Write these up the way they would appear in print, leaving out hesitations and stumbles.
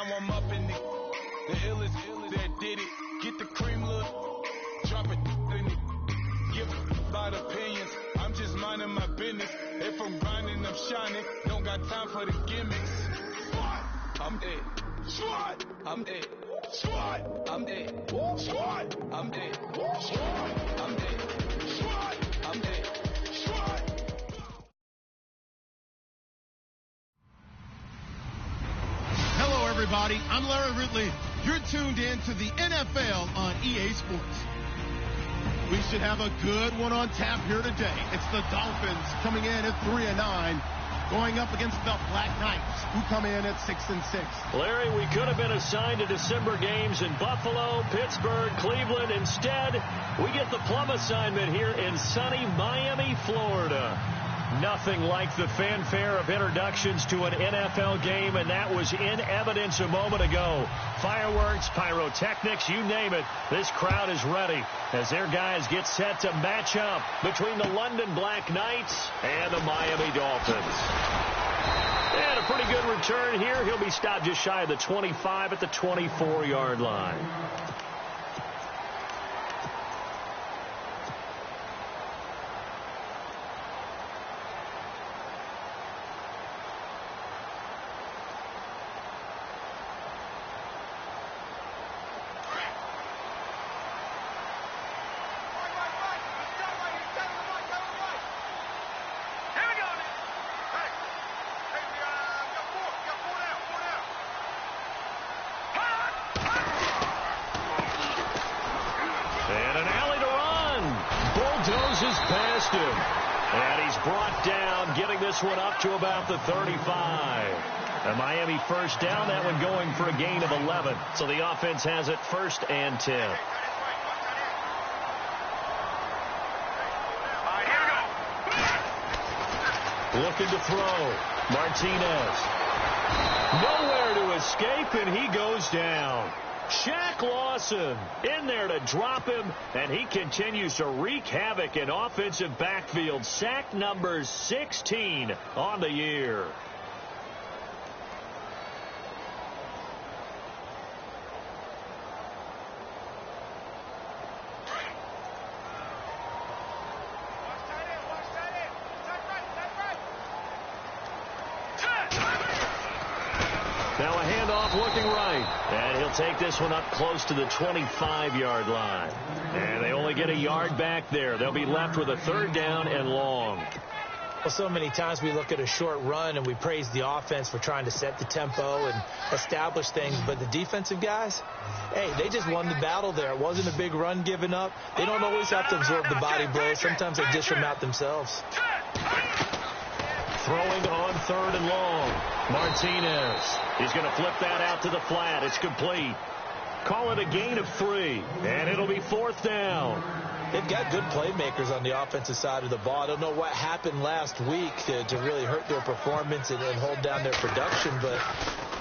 Now I'm up in the illest that did it. Get the cream, look, drop it in it. Give about opinions. I'm just minding my business. If I'm grinding, I'm shining. Don't got time for the gimmicks. I'm it. Swat. I'm it. Swat. I'm it. Swat. I'm it. Swat. I'm it. Swat. I'm it. Swat. Hello, everybody. I'm Larry Ridley. You're tuned in to the NFL on EA Sports. We should have a good one on tap here today. It's the Dolphins coming in at 3-9, going up against the Black Knights, who come in at 6-6. Larry, we could have been assigned to December games in Buffalo, Pittsburgh, Cleveland. Instead, we get the plum assignment here in sunny Miami, Florida. Nothing like the fanfare of introductions to an NFL game, and that was in evidence a moment ago. Fireworks, pyrotechnics, you name it. This crowd is ready as their guys get set to match up between the London Black Knights and the Miami Dolphins. And a pretty good return here. He'll be stopped just shy of the 25 at the 24-yard line. Past him, and he's brought down, getting this one up to about the 35. A Miami first down, that one going for a gain of 11. So the offense has it 1st and 10. Looking to throw. Martinez. Nowhere to escape, and he goes down. Shaq Lawson in there to drop him, and he continues to wreak havoc in offensive backfield. Sack number 16 on the year. Now a handoff looking right. And he'll take this one up close to the 25-yard line. And they only get a yard back there. They'll be left with a 3rd down and long. Well, so many times we look at a short run and we praise the offense for trying to set the tempo and establish things. But the defensive guys, hey, they just won the battle there. It wasn't a big run given up. They don't always have to absorb the body blows. Sometimes they dish them out themselves. Throwing on 3rd and long. Martinez. He's going to flip that out to the flat. It's complete. Call it a gain of 3. And it'll be 4th down. They've got good playmakers on the offensive side of the ball. I don't know what happened last week to really hurt their performance and hold down their production, but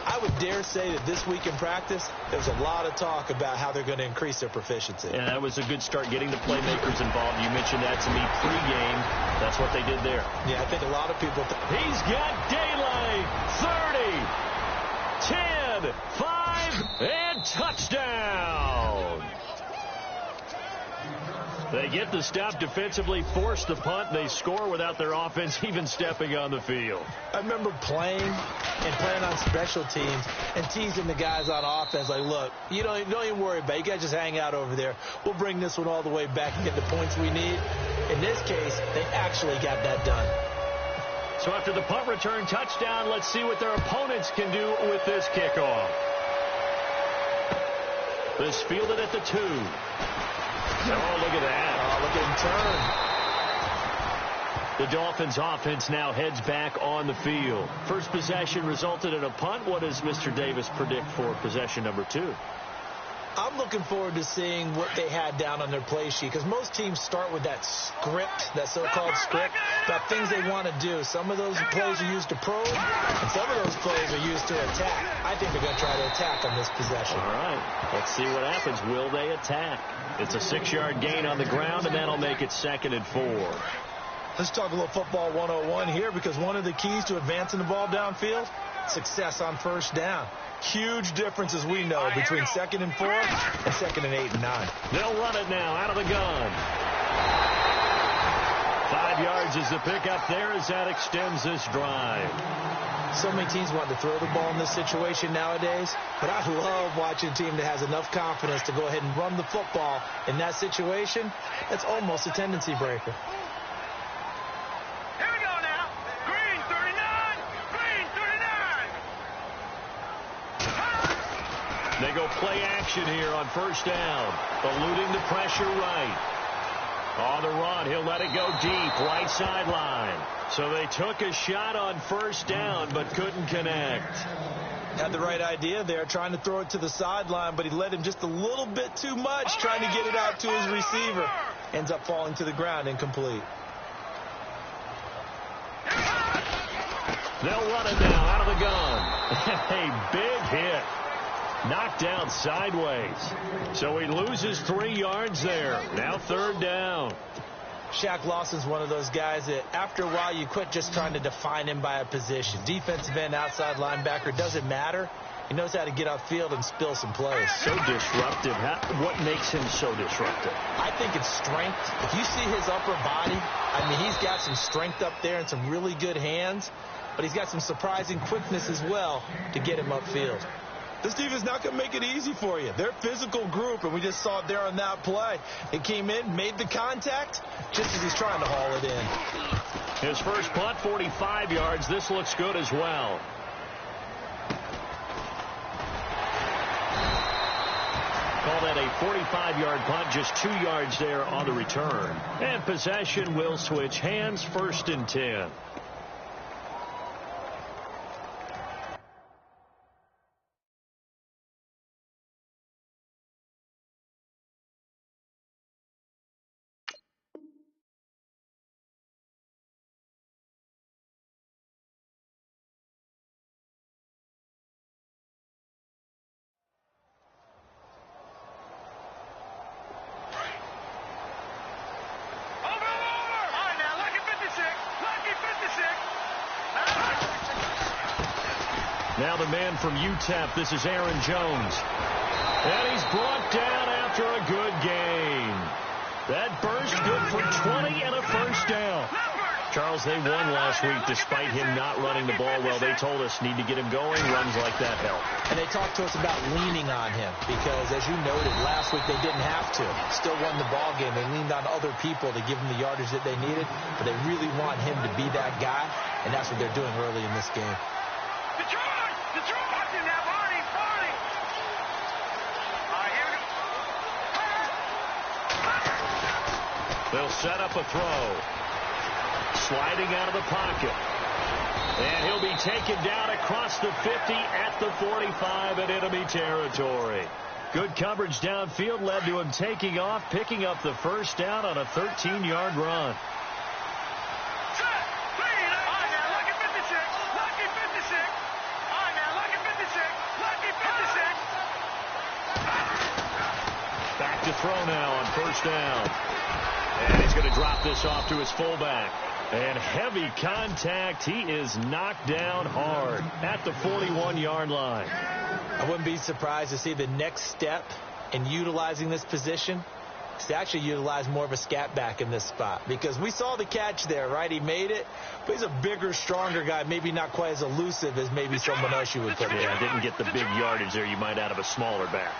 I would dare say that this week in practice, there's a lot of talk about how they're going to increase their proficiency. And that was a good start, getting the playmakers involved. You mentioned that to me pregame. That's what they did there. Yeah, I think a lot of people... He's got daylight. 30, 10, 5, and touchdown. They get the stop defensively, force the punt. They score without their offense even stepping on the field. I remember playing on special teams and teasing the guys on offense like, look, you don't even worry about it. You guys just hang out over there. We'll bring this one all the way back and get the points we need. In this case, they actually got that done. So after the punt return touchdown, let's see what their opponents can do with this kickoff. This fielded at the 2. Oh, look at that. Oh, look at him turn. The Dolphins offense now heads back on the field. First possession resulted in a punt. What does Mr. Davis predict for possession number 2? I'm looking forward to seeing what they had down on their play sheet, because most teams start with that script, that so-called script, about things they want to do. Some of those plays are used to probe, and some of those plays are used to attack. I think they're going to try to attack on this possession. All right, let's see what happens. Will they attack? It's a 6-yard gain on the ground, and that'll make it 2nd and 4. Let's talk a little football 101 here, because one of the keys to advancing the ball downfield success on first down. Huge difference, as we know, between 2nd and 4 and 2nd and 8 and 9. They'll run it now out of the gun. 5 yards is the pickup there as that extends this drive. So many teams want to throw the ball in this situation nowadays, but I love watching a team that has enough confidence to go ahead and run the football in that situation. That's almost a tendency breaker. Here we go now. Green 39. Green 39. They go play action here on first down. Eluding the pressure right. On the run, he'll let it go deep, right sideline. So they took a shot on first down, but couldn't connect. Had the right idea there, trying to throw it to the sideline, but he let him just a little bit too much, trying to get it out to his receiver. Ends up falling to the ground, incomplete. They'll run it now out of the gun. A big hit. Knocked down sideways. So he loses 3 yards there. Now 3rd down. Shaq Lawson's one of those guys that after a while you quit just trying to define him by a position. Defensive end, outside linebacker, doesn't matter. He knows how to get upfield and spill some plays. So disruptive. What makes him so disruptive? I think it's strength. If you see his upper body, I mean, he's got some strength up there and some really good hands, but he's got some surprising quickness as well to get him upfield. This defense is not going to make it easy for you. They're a physical group, and we just saw it there on that play. It came in, made the contact, just as he's trying to haul it in. His first punt, 45 yards. This looks good as well. Call that a 45-yard punt, just 2 yards there on the return. And possession will switch hands, 1st and 10. Now the man from UTEP, this is Aaron Jones. And he's brought down after a good gain. That burst good for 20 and a first down. Charles, they won last week despite him not running the ball well. They told us need to get him going. Runs like that help. And they talked to us about leaning on him because, as you noted, last week they didn't have to. Still won the ball game. They leaned on other people to give them the yardage that they needed, but they really want him to be that guy, and that's what they're doing early in this game. They'll set up a throw. Sliding out of the pocket. And he'll be taken down across the 50 at the 45 in enemy territory. Good coverage downfield led to him taking off, picking up the first down on a 13-yard run. Back to throw now on first down. And he's going to drop this off to his fullback. And heavy contact. He is knocked down hard at the 41-yard line. I wouldn't be surprised to see the next step in utilizing this position is to actually utilize more of a scat back in this spot. Because we saw the catch there, right? He made it. But he's a bigger, stronger guy. Maybe not quite as elusive as maybe someone else you would put in. Yeah, didn't get the big yardage there you might out of a smaller back.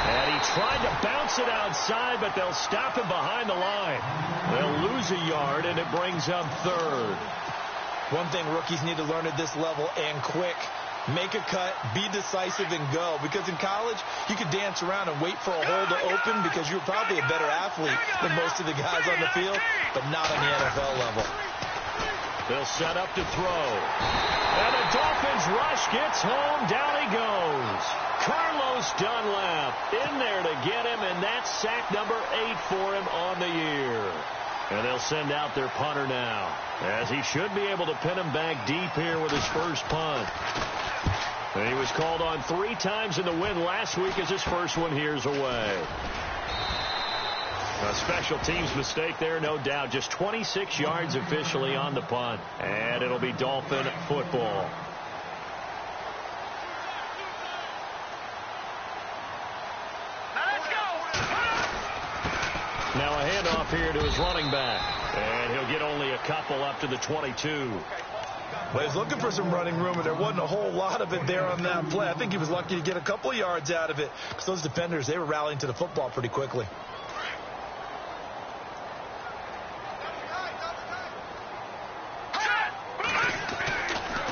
And he tried to bounce it outside, but they'll stop him behind the line. They'll lose a yard, and it brings up 3rd. One thing rookies need to learn at this level, and quick, make a cut, be decisive, and go. Because in college, you could dance around and wait for a hole to open because you're probably a better athlete than most of the guys on the field, but not on the NFL level. They'll set up to throw. And the Dolphins rush gets home. Down he goes. Carlos Dunlap in there to get him, and that's sack number 8 for him on the year. And they'll send out their punter now, as he should be able to pin him back deep here with his first punt. And he was called on 3 times in the win last week as his first one here's away. A special teams mistake there, no doubt. Just 26 yards officially on the punt. And it'll be Dolphin football. Now a handoff here to his running back. And he'll get only a couple up to the 22. Well, he's looking for some running room, and there wasn't a whole lot of it there on that play. I think he was lucky to get a couple of yards out of it because those defenders, they were rallying to the football pretty quickly.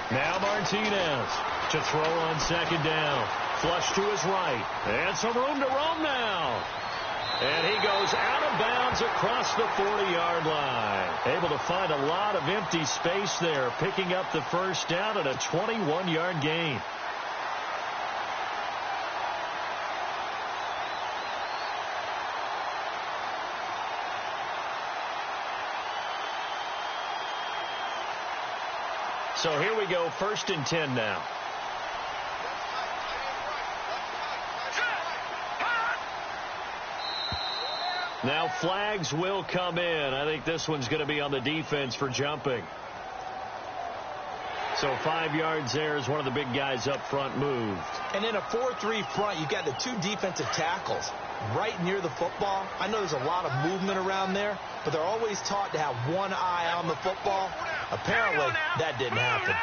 Now Martinez to throw on second down. Flush to his right. And some room to roam now. And he goes out of bounds across the 40-yard line. Able to find a lot of empty space there, picking up the first down at a 21-yard gain. So here we go, 1st and 10 now. Now flags will come in. I think this one's going to be on the defense for jumping. So 5 yards there as one of the big guys up front moved. And in a 4-3 front, you've got the 2 defensive tackles right near the football. I know there's a lot of movement around there, but they're always taught to have one eye on the football. Apparently, that didn't happen.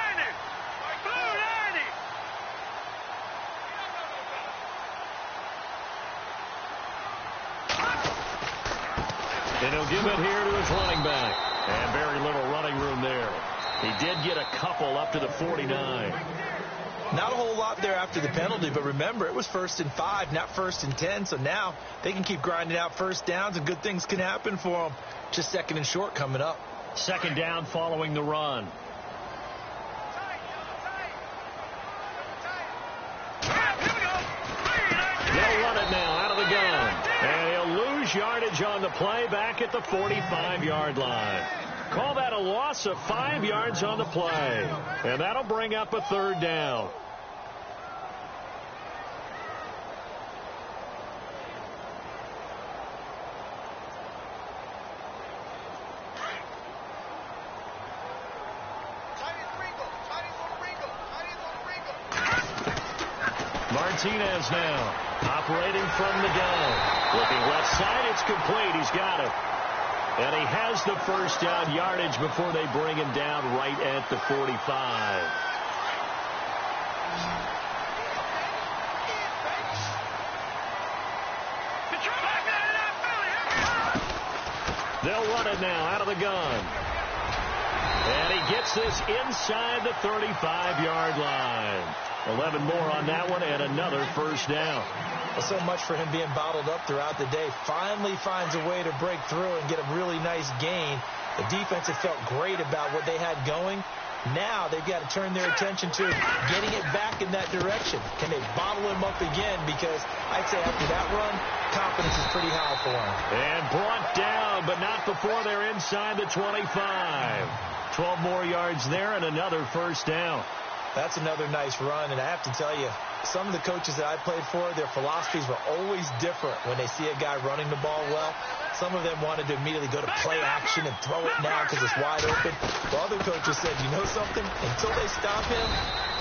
And he'll give it here to his running back. And very little running room there. He did get a couple up to the 49. Not a whole lot there after the penalty, but remember, it was 1st and 5, not 1st and 10. So now they can keep grinding out first downs, and good things can happen for them. Just 2nd and short coming up. 2nd down following the run. They'll run it now out of the gun. And he'll lose yardage on the play back at the 45-yard line. Call that a loss of 5 yards on the play. And that'll bring up a 3rd down. Martinez now operating from the gun. Looking left side, it's complete. He's got it. And he has the first down yardage before they bring him down right at the 45. They'll run it now out of the gun. And he gets this inside the 35-yard line. 11 more on that one and another first down. Well, so much for him being bottled up throughout the day. Finally finds a way to break through and get a really nice gain. The defense had felt great about what they had going. Now they've got to turn their attention to getting it back in that direction. Can they bottle him up again? Because I'd say after that run, confidence is pretty high for him. And brought down, but not before they're inside the 25. 12 more yards there and another first down. That's another nice run, and I have to tell you, some of the coaches that I played for, their philosophies were always different when they see a guy running the ball well. Some of them wanted to immediately go to play action and throw it now because it's wide open. While other coaches said, you know something? Until they stop him,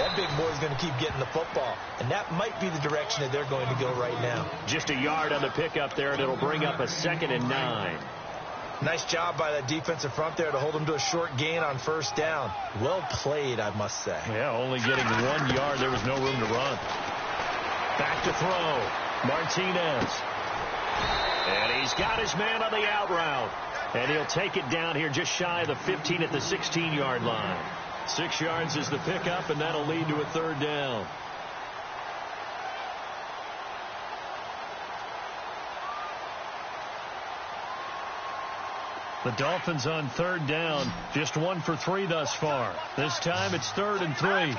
that big boy's going to keep getting the football. And that might be the direction that they're going to go right now. Just a yard on the pickup there, and it'll bring up a 2nd and 9. Nice job by that defensive front there to hold him to a short gain on first down. Well played, I must say. Yeah, only getting 1 yard. There was no room to run. Back to throw. Martinez. And he's got his man on the out route. And he'll take it down here just shy of the 15 at the 16-yard line. 6 yards is the pickup, and that'll lead to a 3rd down. The Dolphins on 3rd down, just 1 for 3 thus far. This time it's 3rd and 3.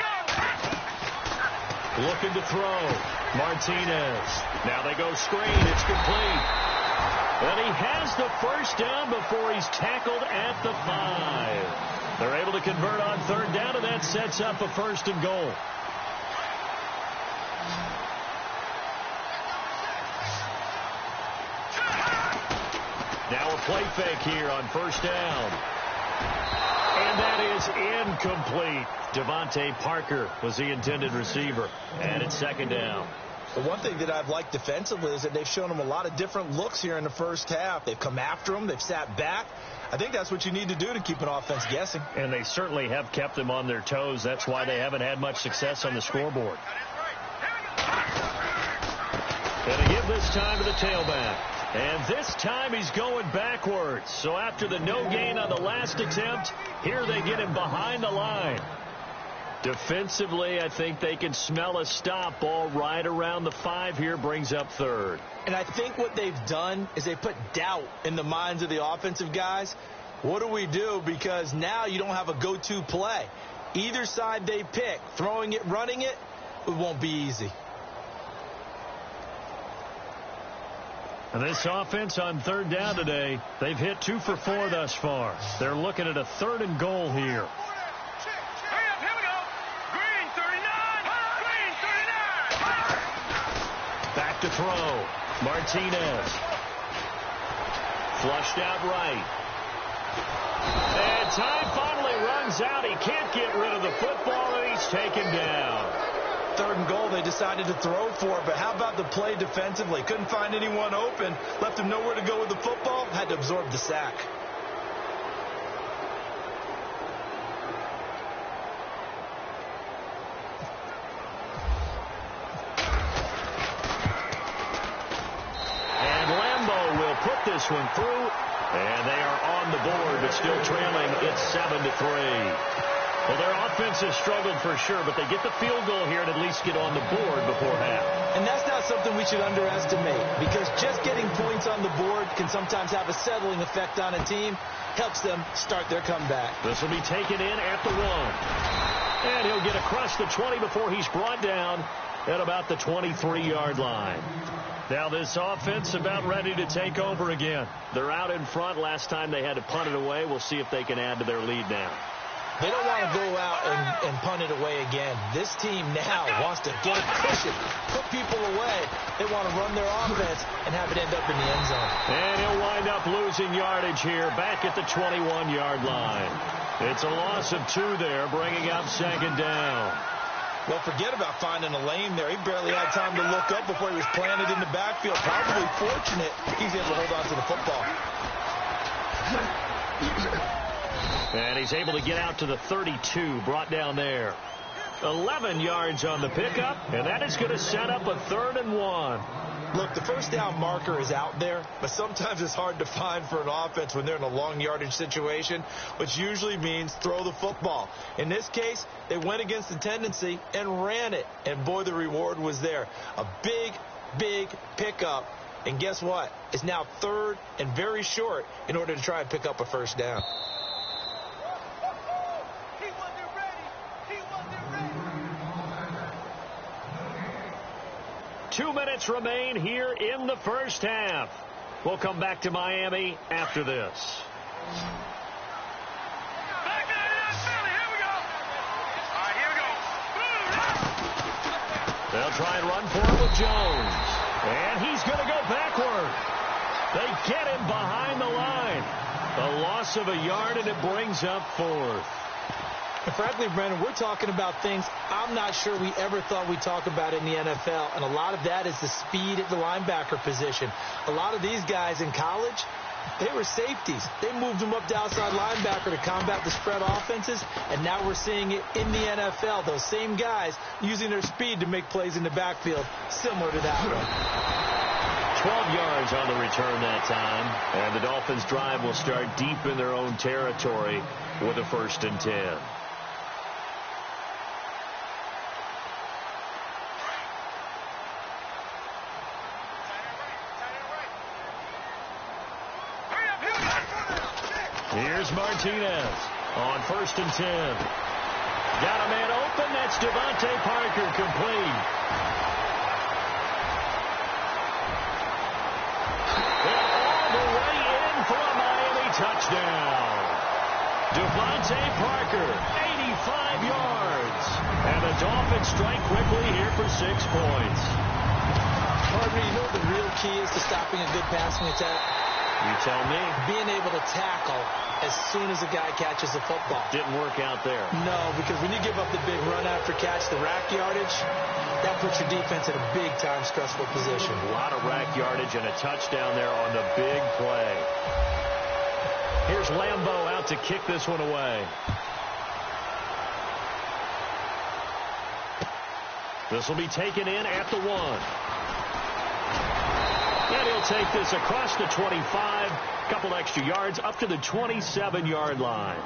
Looking to throw. Martinez. Now they go screen. It's complete. And he has the first down before he's tackled at the 5. They're able to convert on 3rd down, and that sets up a 1st and goal. play fake here on first down. And that is incomplete. Devontae Parker was the intended receiver. And it's second down. The one thing that I've liked defensively is that they've shown them a lot of different looks here in the first half. They've come after them. They've sat back. I think that's what you need to do to keep an offense guessing. And they certainly have kept them on their toes. That's why they haven't had much success on the scoreboard. And they give this time to the tailback. And this time he's going backwards. So after the no gain on the last attempt, here they get him behind the line. Defensively, I think they can smell a stop. Ball right around the 5 here, brings up third. And I think what they've done is they put doubt in the minds of the offensive guys. What do we do? Because now you don't have a go-to play. Either side they pick, throwing it, running it, it won't be easy. And this offense on third down today, they've hit 2 for 4 thus far. They're looking at a 3rd and goal here. Back to throw. Martinez. Flushed out right. And time finally runs out. He can't get rid of the football, and he's taken down. 3rd and goal, they decided to throw for it, but how about the play defensively? Couldn't find anyone open, left him nowhere to go with the football, had to absorb the sack. And Lambeau will put this one through, and they are on the board, but still trailing. It's 7-3. Well, their offense has struggled for sure, but they get the field goal here and at least get on the board before half. And that's not something we should underestimate, because just getting points on the board can sometimes have a settling effect on a team. Helps them start their comeback. This will be taken in at the 1. And he'll get across the 20 before he's brought down at about the 23-yard line. Now this offense about ready to take over again. They're out in front. Last time they had to punt it away. We'll see if they can add to their lead now. They don't want to go out and punt it away again. This team now wants to get a cushion, put people away. They want to run their offense and have it end up in the end zone. And he'll wind up losing yardage here back at the 21-yard line. It's a loss of 2 there, bringing up second down. Well, forget about finding a lane there. He barely had time to look up before he was planted in the backfield. Probably fortunate he's able to hold on to the football. And he's able to get out to the 32, brought down there. 11 yards on the pickup, and that is going to set up a 3rd and 1. Look, the first down marker is out there, but sometimes it's hard to find for an offense when they're in a long yardage situation, which usually means throw the football. In this case, they went against the tendency and ran it, and boy, the reward was there. A big, big pickup, and guess what? It's now 3rd and very short in order to try and pick up a first down. 2 minutes remain here in the first half. We'll come back to Miami after this. They'll try and run for it with Jones. And he's going to go backward. They get him behind the line. A loss of a yard, and it brings up 4th. And frankly, Brendan, we're talking about things I'm not sure we ever thought we'd talk about in the NFL. And a lot of that is the speed at the linebacker position. A lot of these guys in college, they were safeties. They moved them up to outside linebacker to combat the spread offenses. And now we're seeing it in the NFL. Those same guys using their speed to make plays in the backfield, similar to that one. 12 yards on the return that time. And the Dolphins' drive will start deep in their own territory with a 1st and 10. Here's Martinez on 1st and 10. Got a man open. That's Devontae Parker, complete. And all the way in for a Miami touchdown. Devontae Parker, 85 yards. And the Dolphins strike quickly here for 6 points. Harvey, you know what the real key is to stopping a good passing attack? You tell me. Being able to tackle as soon as a guy catches the football. Didn't work out there. No, because when you give up the big run after catch, the rack yardage, that puts your defense in a big-time stressful position. A lot of rack yardage and a touchdown there on the big play. Here's Lambeau out to kick this one away. This will be taken in at the 1. And he'll take this across the 25. A couple extra yards up to the 27-yard line.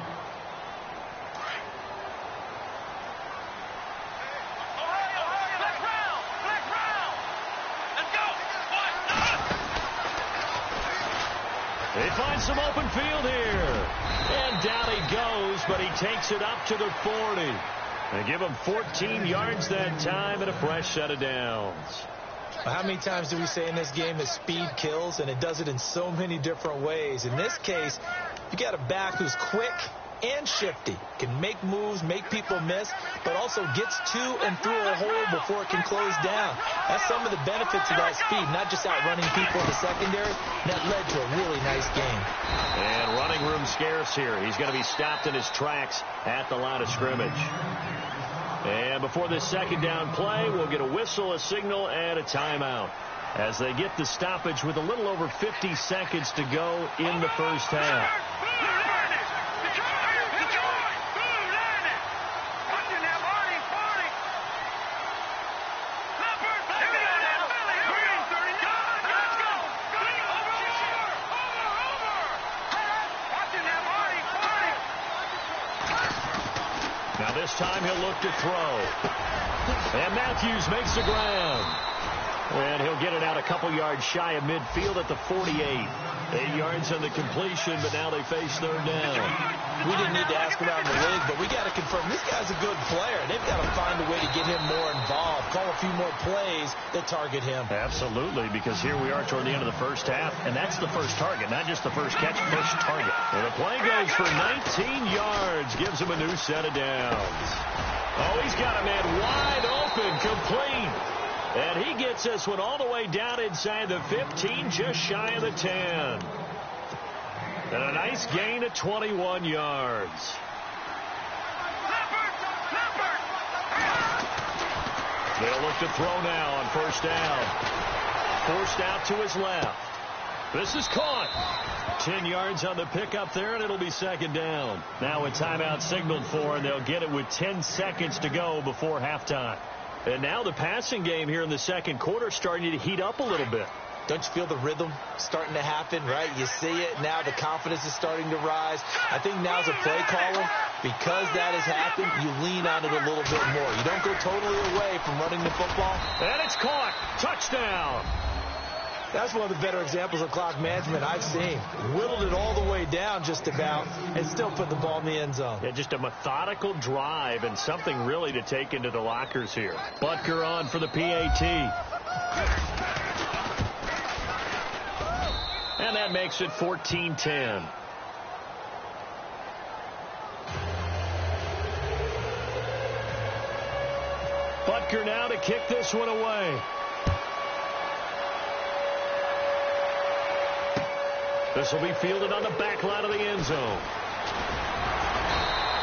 They find some open field here. And down he goes, but he takes it up to the 40. They give him 14 yards that time and a fresh set of downs. How many times do we say in this game that speed kills, and it does it in so many different ways? In this case, you got a back who's quick and shifty, can make moves, make people miss, but also gets to and through a hole before it can close down. That's some of the benefits of that speed, not just outrunning people in the secondary. That led to a really nice game. And running room scarce here. He's going to be stopped in his tracks at the line of scrimmage. And before this second down play, we'll get a whistle, a signal, and a timeout as they get the stoppage with a little over 50 seconds to go in the first half. Now this time he'll look to throw. And Matthews makes the ground. And he'll get it out a couple yards shy of midfield at the 48. 8 yards on the completion, but now they face third down. We didn't need to ask around the league, but we got to confirm this guy's a good player. They've got to find a way to get him more involved, call a few more plays that target him. Absolutely, because here we are toward the end of the first half, and that's the first target, not just the first catch, first target. And the play goes for 19 yards, gives him a new set of downs. Oh, he's got a man wide open, complete. And he gets this one all the way down inside the 15, just shy of the 10. And a nice gain of 21 yards. They'll look to throw now on first down. Forced out to his left. This is caught. 10 yards on the pickup there, and it'll be second down. Now a timeout signaled for, and they'll get it with 10 seconds to go before halftime. And now the passing game here in the second quarter starting to heat up a little bit. Don't you feel the rhythm starting to happen, right? You see it now. The confidence is starting to rise. I think now's a play caller. Because that has happened, you lean on it a little bit more. You don't go totally away from running the football. And it's caught. Touchdown. That's one of the better examples of clock management I've seen. Whittled it all the way down just about and still put the ball in the end zone. Yeah, just a methodical drive and something really to take into the lockers here. Butker on for the PAT. And that makes it 14-10. Butker now to kick this one away. This will be fielded on the back line of the end zone.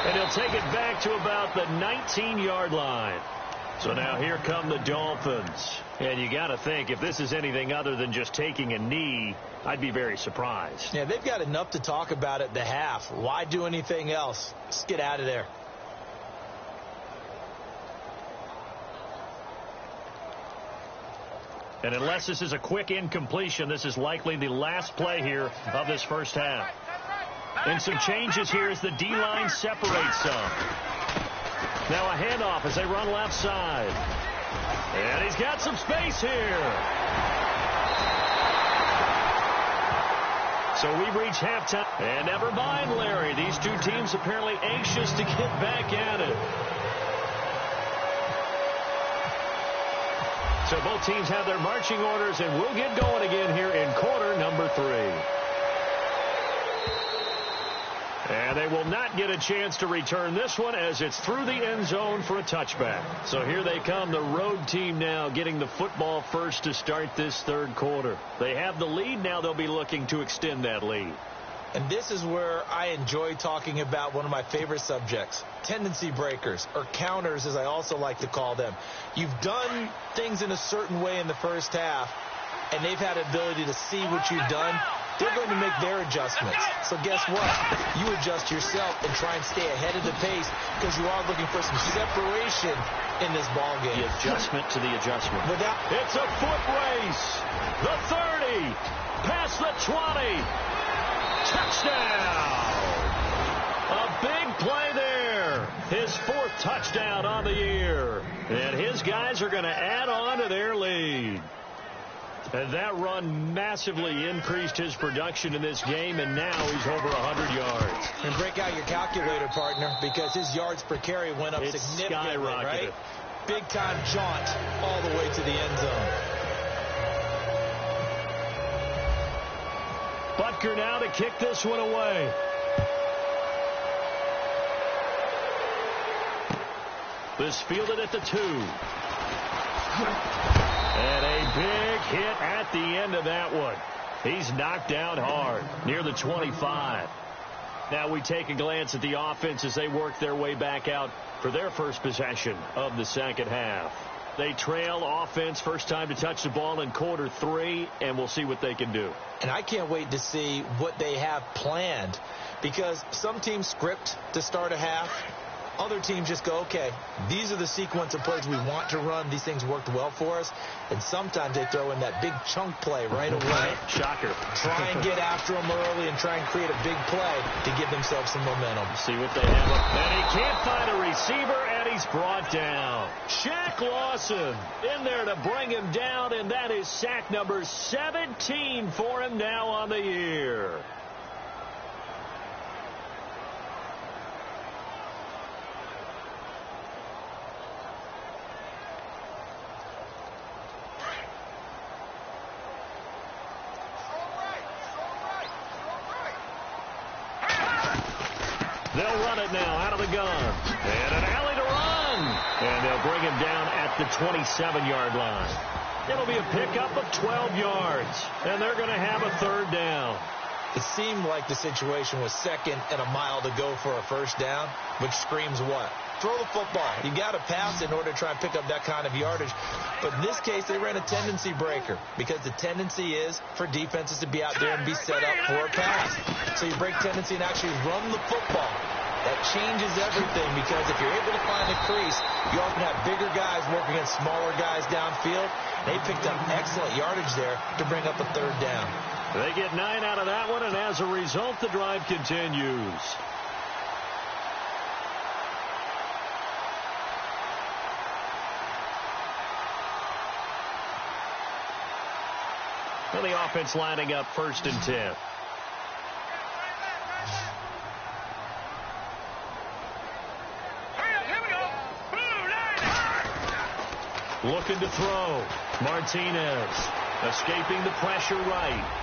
And he'll take it back to about the 19-yard line. So now here come the Dolphins. And you got to think, if this is anything other than just taking a knee, I'd be very surprised. Yeah, they've got enough to talk about at the half. Why do anything else? Let's get out of there. And unless this is a quick incompletion, this is likely the last play here of this first half. And some changes here as the D-line separates some. Now a handoff as they run left side. And he's got some space here. So we reach halftime. And never mind, Larry. These two teams apparently anxious to get back at it. So both teams have their marching orders, and we'll get going again here in quarter number 3. And they will not get a chance to return this one as it's through the end zone for a touchback. So here they come, the road team now getting the football first to start this third quarter. They have the lead. Now they'll be looking to extend that lead. And this is where I enjoy talking about one of my favorite subjects, tendency breakers, or counters as I also like to call them. You've done things in a certain way in the first half, and they've had the ability to see what you've done. They're going to make their adjustments. So guess what? You adjust yourself and try and stay ahead of the pace because you are looking for some separation in this ball game. The adjustment to the adjustment. It's a foot race. The 30. Past the 20. Touchdown. A big play there. His fourth touchdown on the year. And his guys are going to add on to their lead. And that run massively increased his production in this game, and now he's over 100 yards. And break out your calculator, partner, because his yards per carry went up significantly, skyrocketed. right? Big-time jaunt all the way to the end zone. Butker now to kick this one away. This fielded at the 2. And a big hit at the end of that one. He's knocked down hard near the 25. Now we take a glance at the offense as they work their way back out for their first possession of the second half. They trail offense first time to touch the ball in quarter 3, and we'll see what they can do. And I can't wait to see what they have planned because some teams script to start a half. Other teams just go, okay, these are the sequence of plays we want to run. These things worked well for us. And sometimes they throw in that big chunk play right away. Shocker. Try and get after them early and try and create a big play to give themselves some momentum. See what they have up. And he can't find a receiver, and he's brought down. Shaq Lawson in there to bring him down, and that is sack number 17 for him now on the year. They'll run it now out of the gun. And an alley to run. And they'll bring him down at the 27-yard line. It'll be a pickup of 12 yards. And they're going to have a third down. It seemed like the situation was second and a mile to go for a first down, which screams what? Throw the football. You got to pass in order to try and pick up that kind of yardage. But in this case, they ran a tendency breaker because the tendency is for defenses to be out there and be set up for a pass. So you break tendency and actually run the football. That changes everything because if you're able to find the crease, you often have bigger guys working against smaller guys downfield. They picked up excellent yardage there to bring up a third down. They get 9 out of that one, and as a result, the drive continues. Well, the offense lining up 1st and 10. Looking to throw. Martinez escaping the pressure right.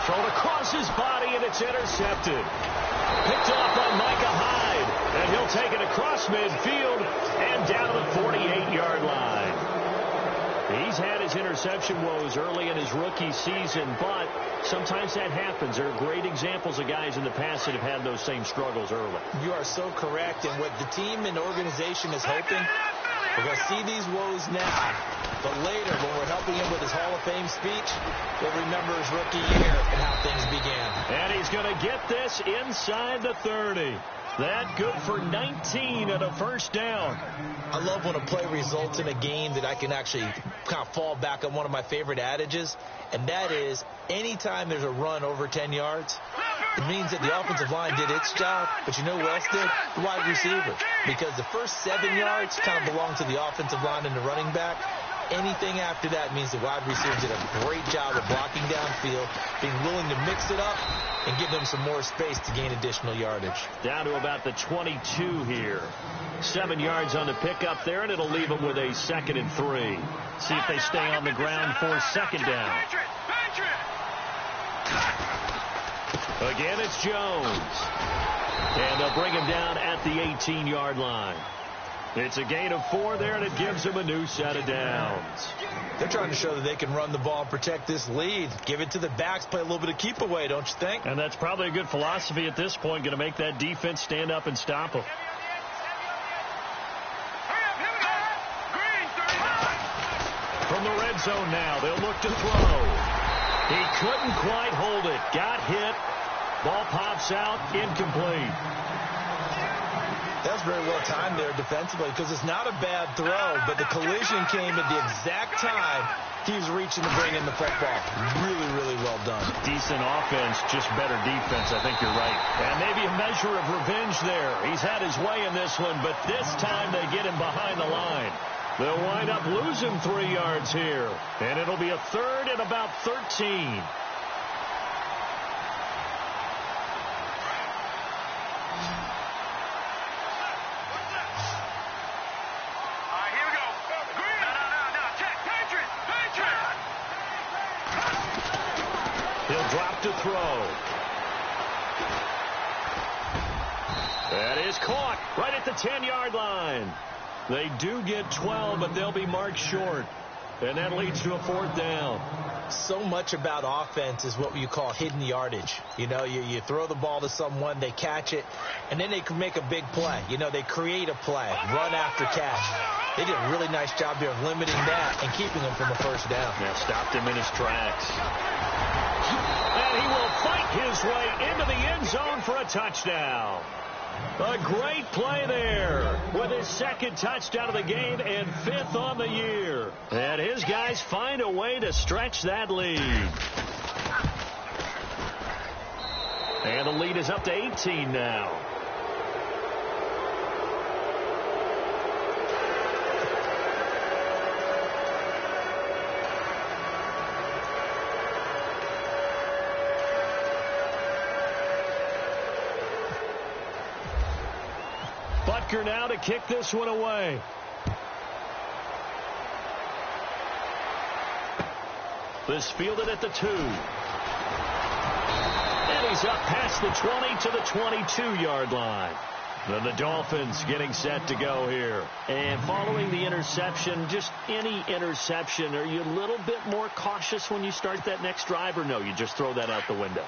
Thrown across his body, and it's intercepted. Picked off by Micah Hyde, and he'll take it across midfield and down the 48-yard line. He's had his interception woes early in his rookie season, but sometimes that happens. There are great examples of guys in the past that have had those same struggles early. You are so correct, and what the team and organization is hoping, we're going to see these woes now, but later when we're helping him with his Hall of Fame speech, we'll remember his rookie year and how things began. And he's going to get this inside the 30. That good for 19 and a first down. I love when a play results in a game that I can actually kind of fall back on one of my favorite adages, and that is anytime there's a run over 10 yards, it means that the offensive line did its job, but you know who else did? The wide receiver. Because the first 7 yards kind of belong to the offensive line and the running back. Anything after that means the wide receivers did a great job of blocking downfield, being willing to mix it up, and give them some more space to gain additional yardage. Down to about the 22 here. 7 yards on the pickup there, and it'll leave them with a 2nd and 3. See if they stay on the ground for 2nd down. Again, it's Jones. And they'll bring him down at the 18-yard line. It's a gain of 4 there, and it gives them a new set of downs. They're trying to show that they can run the ball and protect this lead. Give it to the backs, play a little bit of keep away, don't you think? And that's probably a good philosophy at this point, going to make that defense stand up and stop them. From the red zone now, they'll look to throw. He couldn't quite hold it. Got hit. Ball pops out, incomplete. That was very well timed there defensively because it's not a bad throw, but the collision came at the exact time he was reaching to bring in the football. Really, really well done. Decent offense, just better defense. I think you're right. And maybe a measure of revenge there. He's had his way in this one, but this time they get him behind the line. They'll wind up losing 3 yards here, and it'll be a 3rd and about 13. He'll drop to throw. That is caught right at the 10-yard line. They do get 12, but they'll be marked short. And that leads to a 4th down. So much about offense is what you call hidden yardage. You know, you throw the ball to someone, they catch it, and then they can make a big play. You know, they create a play, run after catch. They did a really nice job here of limiting that and keeping him from a 1st down. Yeah, stopped him in his tracks. And he will fight his way into the end zone for a touchdown. A great play there with his 2nd touchdown of the game and 5th on the year. And his guys find a way to stretch that lead. And the lead is up to 18 now. Butker now to kick this one away. This fielded at the 2. And he's up past the 20 to the 22-yard line. Then the Dolphins getting set to go here. And following the interception, just any interception, are you a little bit more cautious when you start that next drive, or no, you just throw that out the window?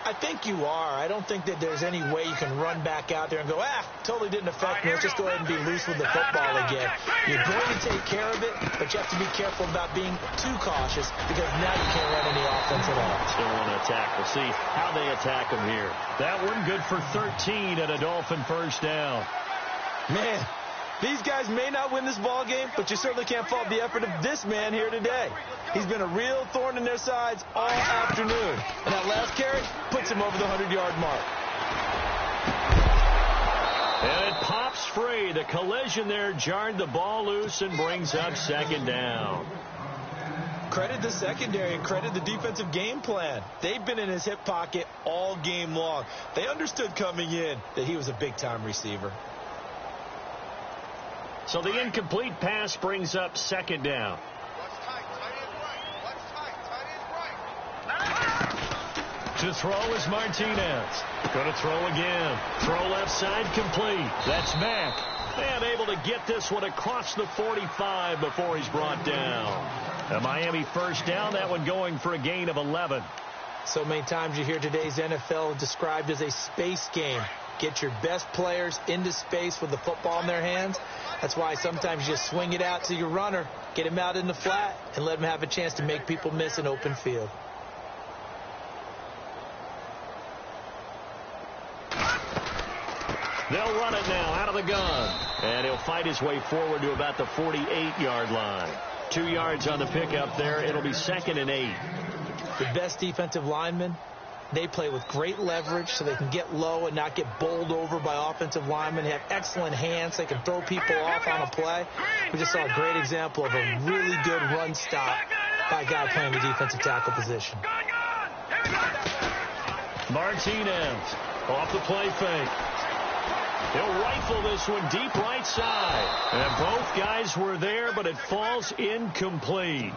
I think you are. I don't think that there's any way you can run back out there and go, totally didn't affect me. Let's just go ahead and be loose with the football again. You're going to take care of it, but you have to be careful about being too cautious because now you can't run any offense at all. Still want to attack. We'll see how they attack them here. That one good for 13 at a Dolphin 1st down. Man, these guys may not win this ball game, but you certainly can't fault the effort of this man here today. He's been a real thorn in their sides all afternoon. And that last carry puts him over the 100-yard mark. And it pops free. The collision there jarred the ball loose and brings up 2nd down. Credit the secondary and credit the defensive game plan. They've been in his hip pocket all game long. They understood coming in that he was a big-time receiver. So the incomplete pass brings up 2nd down. To throw is Martinez. Going to throw again. Throw left side complete. That's Mack. And able to get this one across the 45 before he's brought down. A Miami 1st down. That one going for a gain of 11. So many times you hear today's NFL described as a space game. Get your best players into space with the football in their hands. That's why sometimes you just swing it out to your runner, get him out in the flat, and let him have a chance to make people miss an open field. They'll run it now out of the gun. And he'll fight his way forward to about the 48-yard line. 2 yards on the pickup there. It'll be 2nd and 8. The best defensive linemen, they play with great leverage so they can get low and not get bowled over by offensive linemen. They have excellent hands. They can throw people off on a play. We just saw a great example of a really good run stop by a guy playing the defensive tackle position. Martinez off the play fake. He'll rifle this one deep right side. And both guys were there, but it falls incomplete.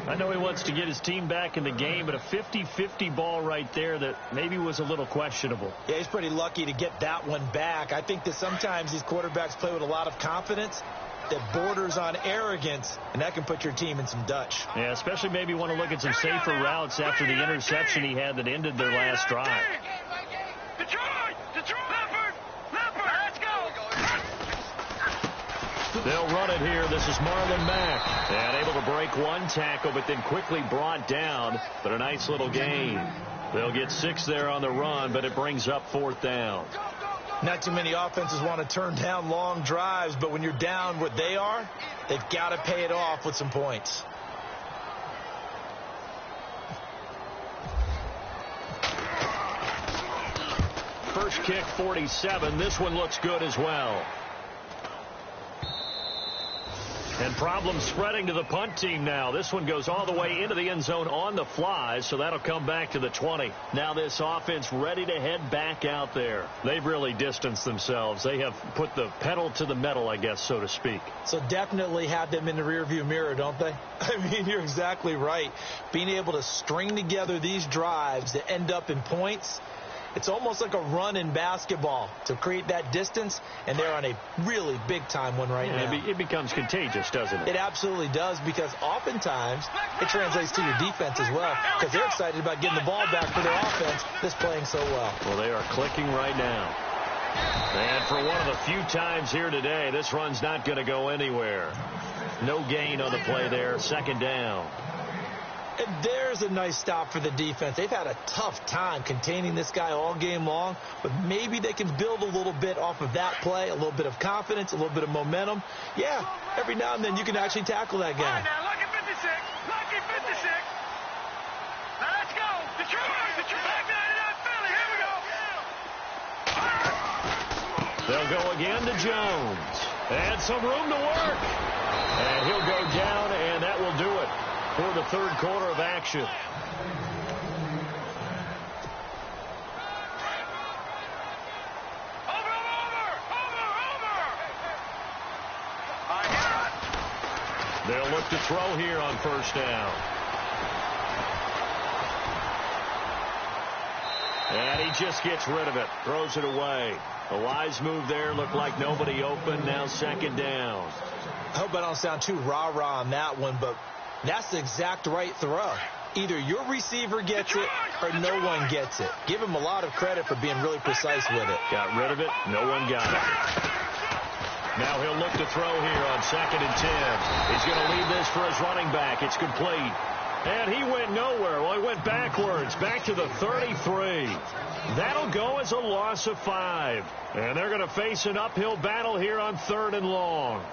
I know he wants to get his team back in the game, but a 50-50 ball right there that maybe was a little questionable. Yeah, he's pretty lucky to get that one back. I think that sometimes these quarterbacks play with a lot of confidence that borders on arrogance, and that can put your team in some Dutch. Yeah, especially maybe want to look at some safer routes after the interception he had that ended their last drive. Let's go. They'll run it here. This is Marlon Mack. And able to break one tackle, but then quickly brought down. But a nice little gain. They'll get 6 there on the run, but it brings up 4th down. Not too many offenses want to turn down long drives, but when you're down what they are, they've got to pay it off with some points. First kick, 47. This one looks good as well. And problems spreading to the punt team now. This one goes all the way into the end zone on the fly, so that'll come back to the 20. Now this offense ready to head back out there. They've really distanced themselves. They have put the pedal to the metal, I guess, so to speak. So definitely have them in the rearview mirror, don't they? I mean, you're exactly right. Being able to string together these drives that end up in points, it's almost like a run in basketball to create that distance, and they're on a really big-time one right now. It becomes contagious, doesn't it? It absolutely does, because oftentimes it translates to your defense as well, because they're excited about getting the ball back for their offense that's playing so well. Well, they are clicking right now. And for one of the few times here today, this run's not going to go anywhere. No gain on the play there. 2nd down. And there's a nice stop for the defense. They've had a tough time containing this guy all game long, but maybe they can build a little bit off of that play, a little bit of confidence, a little bit of momentum. Yeah, every now and then you can actually tackle that guy. All right, now, lucky 56. Lucky 56. Now, let's go. Detroit. Back 99 Philly. Here we go. They'll go again to Jones. And some room to work. And he'll go down, and that will do it for the 3rd quarter of action. Over. They'll look to throw here on 1st down. And he just gets rid of it. Throws it away. A wise move there. Looked like nobody open. Now 2nd down. I hope I don't sound too rah-rah on that one, but that's the exact right throw. Either your receiver gets it or no one gets it. Give him a lot of credit for being really precise with it. Got rid of it. No one got it. Now he'll look to throw here on 2nd and 10. He's going to leave this for his running back. It's complete. And he went nowhere. Well, he went backwards, back to the 33. That'll go as a loss of 5. And they're going to face an uphill battle here on 3rd and long.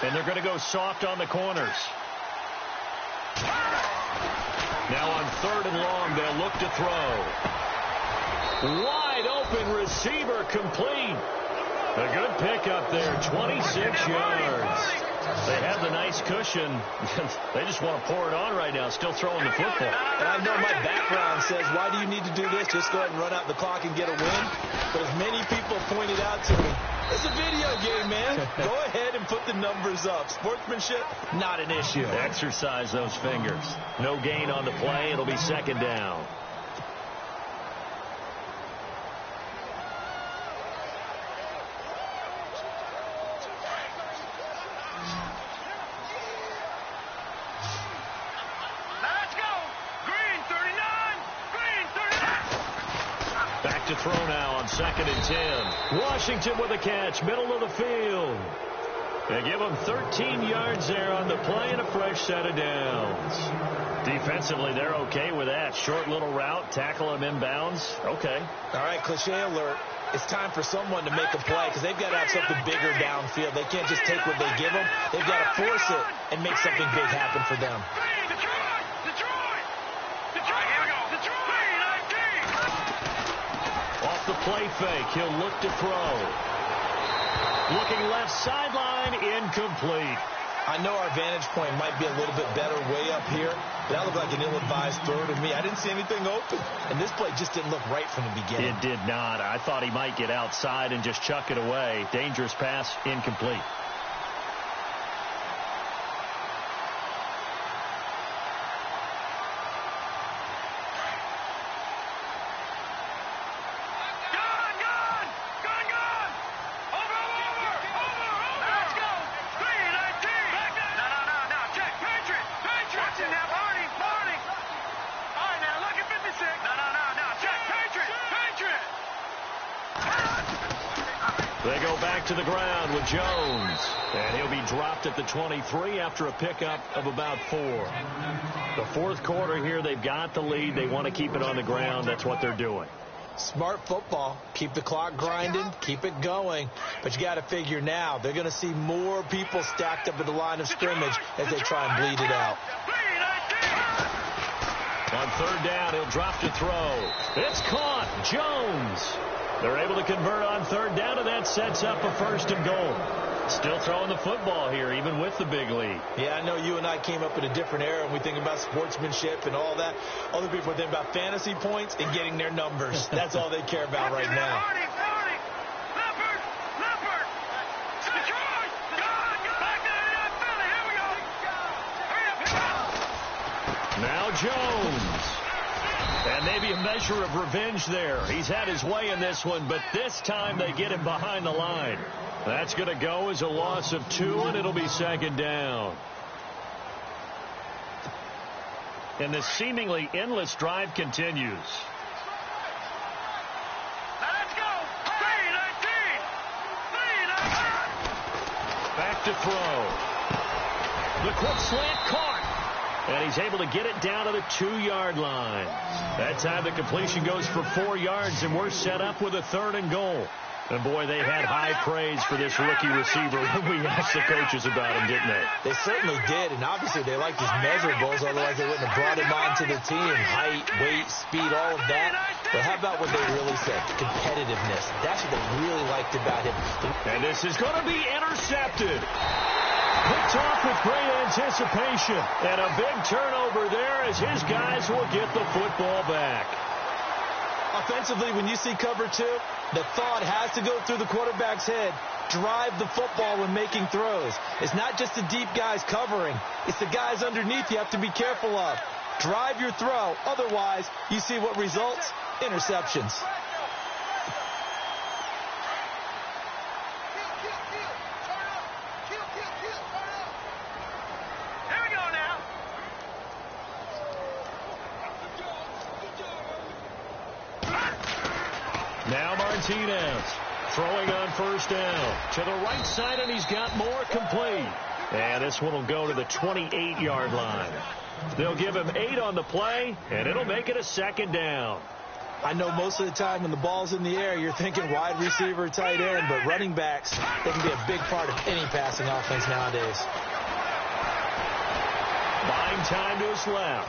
And they're going to go soft on the corners. Now on 3rd and long, they'll look to throw. Wide open receiver complete. A good pickup there, 26 yards. They have the nice cushion. They just want to pour it on right now, still throwing the football. And I know my background says, why do you need to do this? Just go ahead and run out the clock and get a win. But as many people pointed out to me, it's a video game, man. Go ahead and put the numbers up. Sportsmanship, not an issue. Exercise those fingers. No gain on the play. It'll be 2nd down. To throw now on 2nd and 10. Washington with a catch, middle of the field. They give them 13 yards there on the play and a fresh set of downs. Defensively, they're okay with that. Short little route, tackle him inbounds. Okay. All right, cliche alert. It's time for someone to make a play because they've got to have something bigger downfield. They can't just take what they give them. They've got to force it and make something big happen for them. Off the play fake, he'll look to throw. Looking left sideline, incomplete. I know our vantage point might be a little bit better way up here, but that looked like an ill-advised throw to me. I didn't see anything open, and this play just didn't look right from the beginning. It did not. I thought he might get outside and just chuck it away. Dangerous pass, incomplete. They go back to the ground with Jones. And he'll be dropped at the 23 after a pickup of about 4. The fourth quarter here, they've got the lead. They want to keep it on the ground. That's what they're doing. Smart football. Keep the clock grinding. Keep it going. But you got to figure now, they're going to see more people stacked up at the line of scrimmage as they try and bleed it out. On third down, he'll drop to throw. It's caught. Jones. They're able to convert on third down, and that sets up a 1st and goal. Still throwing the football here, even with the big lead. Yeah, I know you and I came up in a different era, and we think about sportsmanship and all that. Other people think about fantasy points and getting their numbers. That's all they care about right now. Now Jones. And maybe a measure of revenge there. He's had his way in this one, but this time they get him behind the line. That's going to go as a loss of 2, and it'll be 2nd down. And the seemingly endless drive continues. Let's go. 3-19. Back to throw. The quick slant caught. And he's able to get it down to the 2-yard line. That time the completion goes for 4 yards, and we're set up with a 3rd and goal. And, boy, they had high praise for this rookie receiver when we asked the coaches about him, didn't they? They certainly did, and obviously they liked his measurables, otherwise they wouldn't have brought him onto the team. Height, weight, speed, all of that. But how about what they really said? Competitiveness. That's what they really liked about him. And this is going to be intercepted. Picked off with great anticipation. And a big turnover there as his guys will get the football back. Offensively, when you see cover 2, the thought has to go through the quarterback's head. Drive the football when making throws. It's not just the deep guys covering. It's the guys underneath you have to be careful of. Drive your throw. Otherwise, you see what results? Interceptions. Now Martinez throwing on 1st down to the right side, and he's got more complete. And this one will go to the 28-yard line. They'll give him 8 on the play, and it'll make it a 2nd down. I know most of the time when the ball's in the air, you're thinking wide receiver, tight end, but running backs, they can be a big part of any passing offense nowadays. Buying time to his left.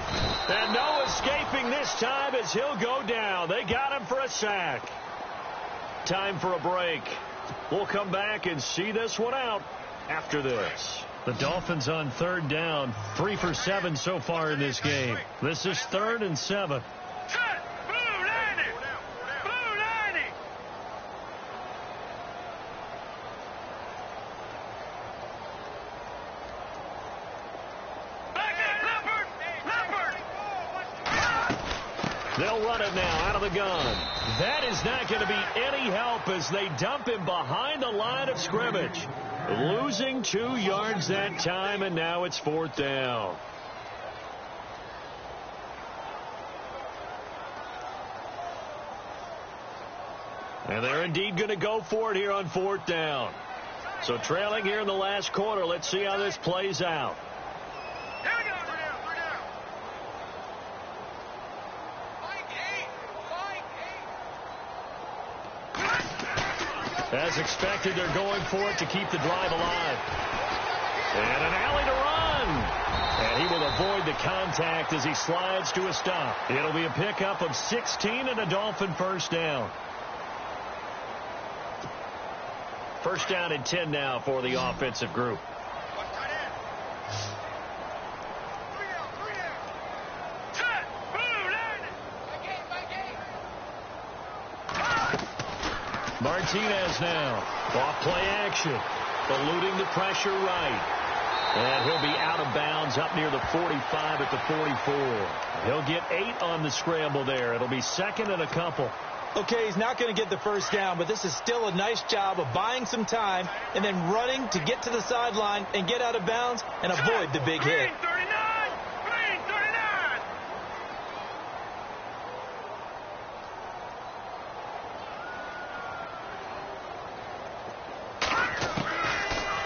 And no escaping this time as he'll go down. They got him for a sack. Time for a break. We'll come back and see this one out after this. The Dolphins on 3rd down. 3 for 7 so far in this game. This is 3rd and 7. They'll run it now out of the gun. That is not going to be any help as they dump him behind the line of scrimmage. Losing 2 yards that time, and now it's 4th down. And they're indeed going to go for it here on 4th down. So trailing here in the last quarter, let's see how this plays out. As expected, they're going for it to keep the drive alive. And an alley to run. And he will avoid the contact as he slides to a stop. It'll be a pickup of 16 and a Dolphin 1st down. First down and 10 now for the offensive group. Martinez now. Off play action. Eluding the pressure right. And he'll be out of bounds up near the 45 at the 44. He'll get 8 on the scramble there. It'll be second and a couple. Okay, he's not going to get the first down, but this is still a nice job of buying some time and then running to get to the sideline and get out of bounds and avoid the big hit.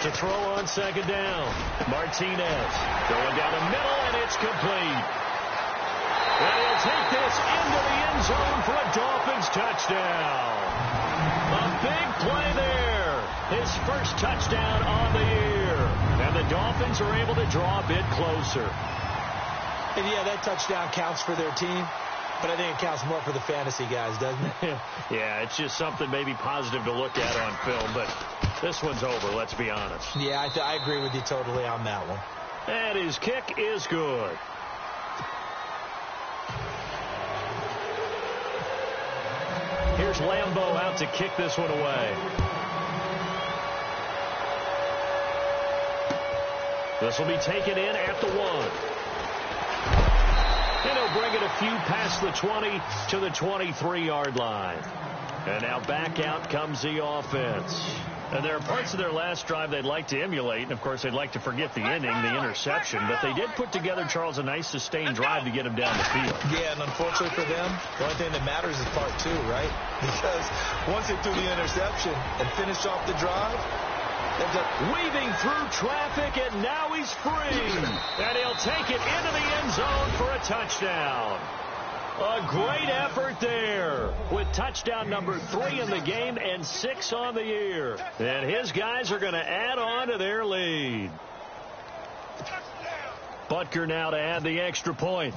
To throw on second down. Martinez going down the middle, and it's complete. And he'll take this into the end zone for a Dolphins touchdown. A big play there. His first touchdown on the year. And the Dolphins are able to draw a bit closer. And yeah, that touchdown counts for their team. But I think it counts more for the fantasy guys, doesn't it? Yeah, it's just something maybe positive to look at on film, but this one's over, let's be honest. Yeah, I agree with you totally on that one. And his kick is good. Here's Lambeau out to kick this one away. This will be taken in at the 1. And he'll bring it a few past the 20 to the 23-yard line. And now back out comes the offense. And there are parts of their last drive they'd like to emulate. And, of course, they'd like to forget the inning, the interception. But they did put together, Charles, a nice sustained drive to get him down the field. Yeah, and unfortunately for them, the only thing that matters is part 2, right? Because once they threw the interception and finished off the drive, weaving through traffic, and now he's free. And he'll take it into the end zone for a touchdown. A great effort there with touchdown number 3 in the game and 6 on the year. And his guys are going to add on to their lead. Butker now to add the extra point.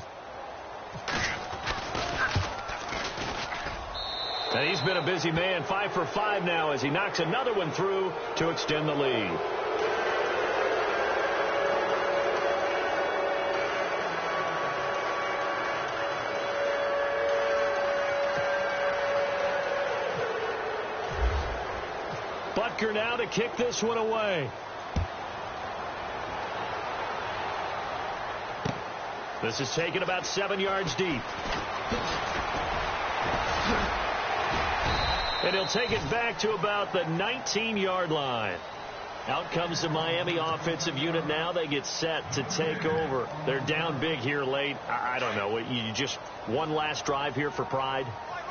And he's been a busy man, 5 for 5 now as he knocks another one through to extend the lead. Butker now to kick this one away. This is taken about 7 yards deep. And he'll take it back to about the 19-yard line. Out comes the Miami offensive unit now. They get set to take over. They're down big here late. I don't know. You just one last drive here for pride?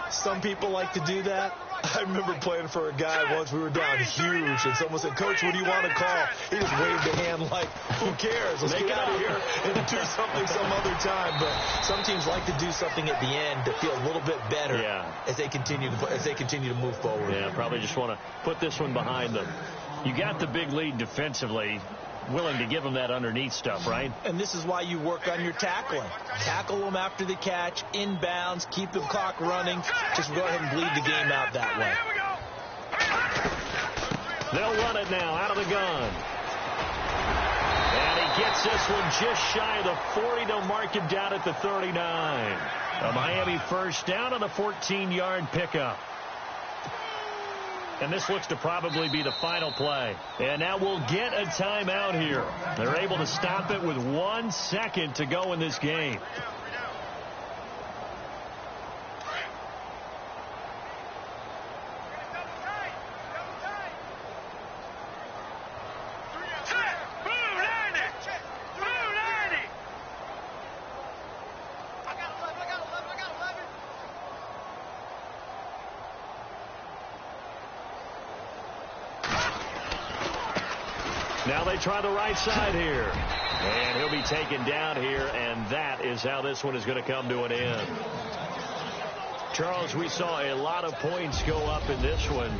Some people like to do that. I remember playing for a guy once. We were down huge, and someone said, "Coach, what do you want to call?" He just waved a hand like, "Who cares? Let's get out of here and do something some other time." But some teams like to do something at the end to feel a little bit better as they continue to move forward. Yeah, probably just want to put this one behind them. You got the big lead defensively. Willing to give them that underneath stuff, right? And this is why you work on your tackling. Tackle them after the catch, inbounds, keep the clock running. Just go ahead and bleed the game out that way. They'll run it now out of the gun. And he gets this one just shy of the 40 to mark him down at the 39. A Miami first down on a 14-yard pickup. And this looks to probably be the final play. And now we'll get a timeout here. They're able to stop it with 1 second to go in this game. Now they try the right side here. And he'll be taken down here, and that is how this one is going to come to an end. Charles, we saw a lot of points go up in this one.